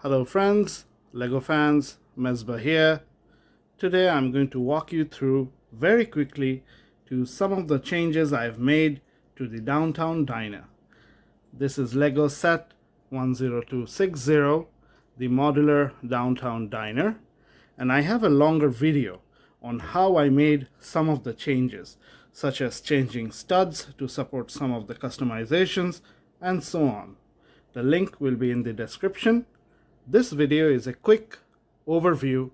Hello friends, Lego fans, Mesbah here. Today I'm going to walk you through very quickly to some of the changes I've made to the downtown diner. This is Lego set 10260, the modular downtown diner, and I have a longer video on how I made some of the changes, such as changing studs to support some of the customizations and so on. The link will be in the description. This video is a quick overview,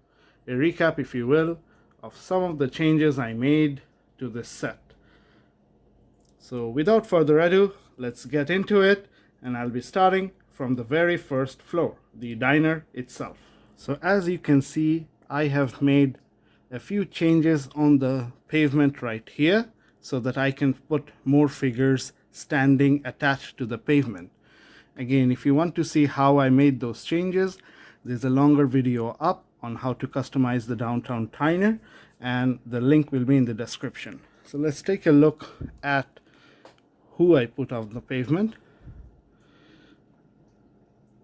a recap if you will, of some of the changes I made to this set. So without further ado, let's get into it, and I'll be starting from the very first floor, the diner itself. So as you can see, I have made a few changes on the pavement right here so that I can put more figures standing attached to the pavement. Again, if you want to see how I made those changes, there's a longer video up on how to customize the downtown diner, and the link will be in the description. So let's take a look at who I put on the pavement.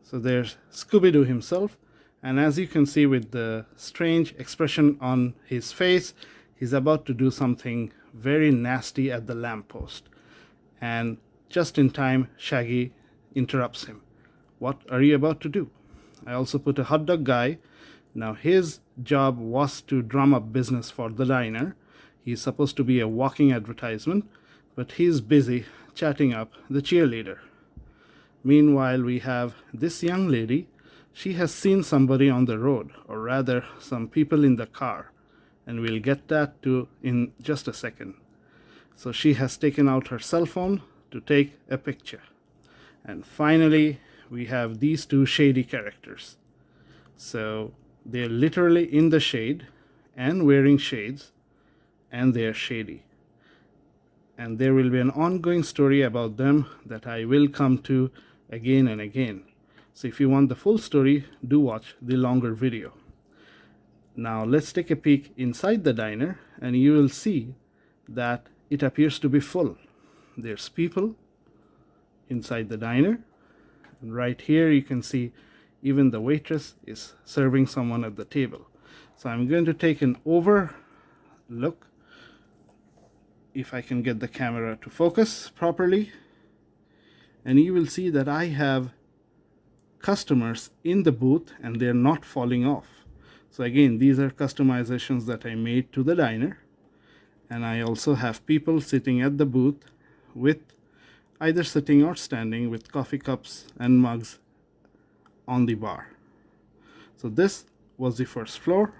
So there's Scooby-Doo himself, and as you can see with the strange expression on his face, he's about to do something very nasty at the lamppost. And just in time, Shaggy interrupts him. What are you about to do? I also put a hot dog guy. Now his job was to drum up business for the diner. He's supposed to be a walking advertisement, but he's busy chatting up the cheerleader. Meanwhile, we have this young lady. She has seen somebody on the road, or rather some people in the car, and we'll get that to in just a second. So she has taken out her cell phone to take a picture. And finally, we have these two shady characters. So they're literally in the shade and wearing shades, and they're shady. And there will be an ongoing story about them that I will come to again and again. So if you want the full story, do watch the longer video. Now let's take a peek inside the diner, and you will see that it appears to be full. There's people inside the diner, and right here you can see even the waitress is serving someone at the table. So I'm going to take an over look, if I can get the camera to focus properly, and you will see that I have customers in the booth and they're not falling off. So again, these are customizations that I made to the diner, and I also have people sitting at the booth with either sitting or standing with coffee cups and mugs on the bar. So this was the first floor.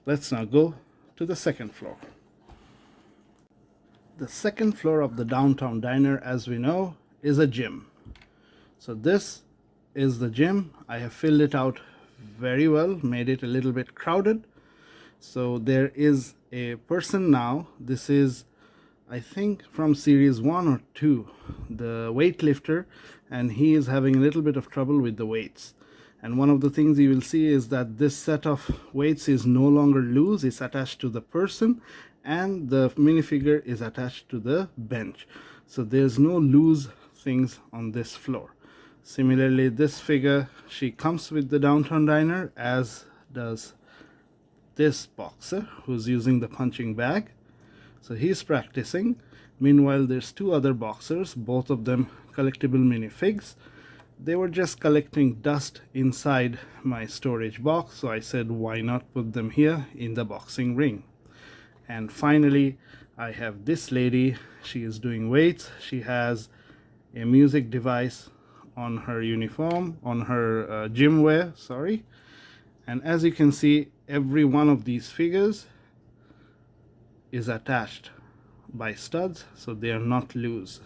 Let's now go to the second floor. The second floor of the downtown diner, as we know, is a gym. So this is the gym. I have filled it out very well, made it a little bit crowded. So there is a person now. This is, I think, from series 1 or 2, the weightlifter, and he is having a little bit of trouble with the weights. And one of the things you will see is that this set of weights is no longer loose. It's attached to the person, and the minifigure is attached to the bench. So there's no loose things on this floor. Similarly, this figure, she comes with the downtown diner, as does this boxer who's using the punching bag. So he's practicing. Meanwhile, there's two other boxers, both of them collectible minifigs. They were just collecting dust inside my storage box, so I said, why not put them here in the boxing ring? And finally, I have this lady. She is doing weights. She has a music device on her uniform, on her gym wear, sorry. And as you can see, every one of these figures is attached by studs, so they are not loose.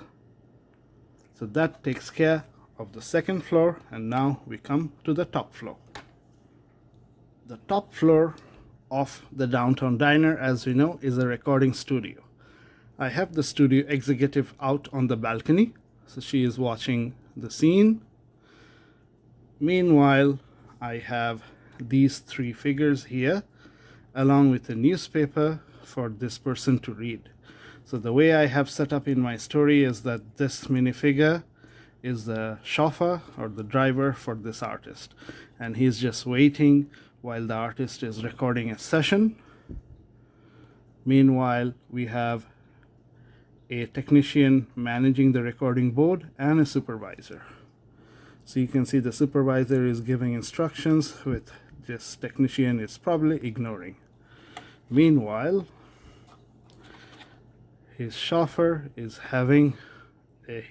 So that takes care of the second floor, and now we come to the top floor. The top floor of the downtown diner, as we know, is a recording studio. I have the studio executive out on the balcony, so she is watching the scene. Meanwhile, I have these three figures here, along with a newspaper for this person to read. So the way I have set up in my story is that this minifigure is the chauffeur or the driver for this artist, and he's just waiting while the artist is recording a session. Meanwhile, we have a technician managing the recording board and a supervisor. So you can see the supervisor is giving instructions, with this technician is probably ignoring. Meanwhile, his chauffeur is having a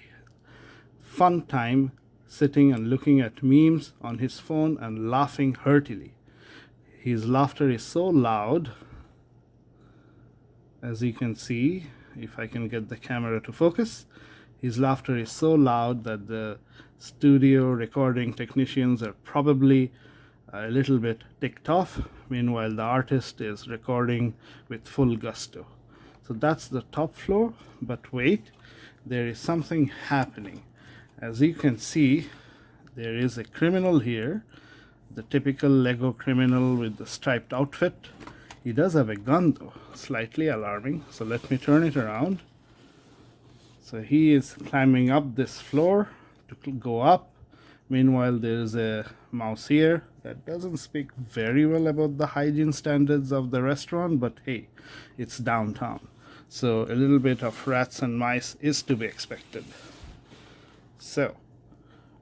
fun time sitting and looking at memes on his phone and laughing heartily. His laughter is so loud, as you can see, if I can get the camera to focus, his laughter is so loud that the studio recording technicians are probably a little bit ticked off. Meanwhile, the artist is recording with full gusto. So that's the top floor, but wait, there is something happening. As you can see, there is a criminal here, the typical Lego criminal with the striped outfit. He does have a gun though, slightly alarming. So let me turn it around. So he is climbing up this floor to go up. Meanwhile, there's a mouse here that doesn't speak very well about the hygiene standards of the restaurant, but hey, it's downtown. So a little bit of rats and mice is to be expected. So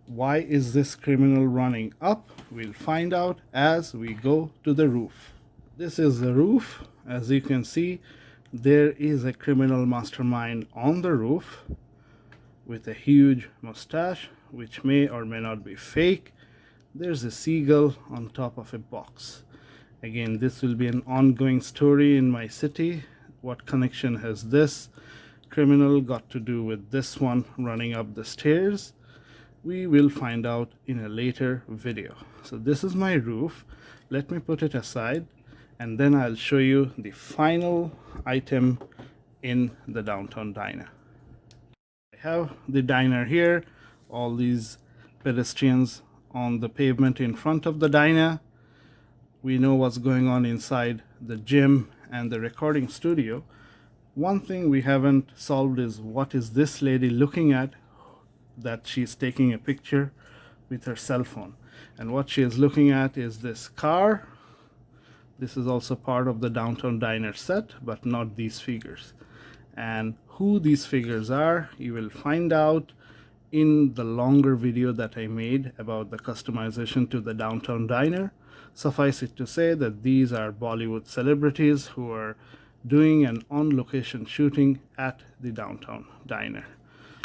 why is this criminal running up? We'll find out as we go to the roof. This is the roof. As you can see, there is a criminal mastermind on the roof with a huge mustache, which may or may not be fake. There's a seagull on top of a box. Again, this will be an ongoing story in my city. What connection has this criminal got to do with this one running up the stairs? We will find out in a later video. So this is my roof. Let me put it aside, and then I'll show you the final item in the downtown diner. I have the diner here, all these pedestrians on the pavement in front of the diner. We know what's going on inside the gym and the recording studio. One thing we haven't solved is what is this lady looking at, that she's taking a picture with her cell phone. And what she is looking at is this car. This is also part of the downtown diner set, but not these figures. And who these figures are, you will find out in the longer video that I made about the customization to the downtown diner. Suffice it to say that these are Bollywood celebrities who are doing an on-location shooting at the downtown diner.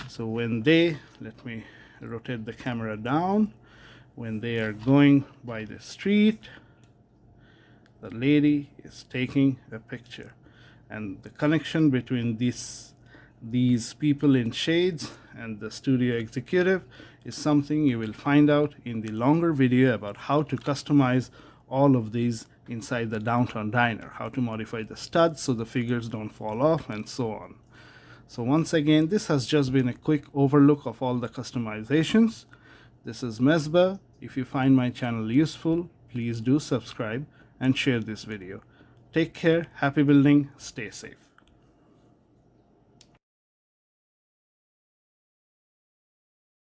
So when they, let me rotate the camera down, when they are going by the street, the lady is taking a picture. And the connection between these people in shades and the studio executive is something you will find out in the longer video about how to customize all of these inside the downtown diner, how to modify the studs so the figures don't fall off, and so on. So once again, this has just been a quick overlook of all the customizations. This is Mesbah. If you find my channel useful, please do subscribe and share this video. Take care, happy building, stay safe.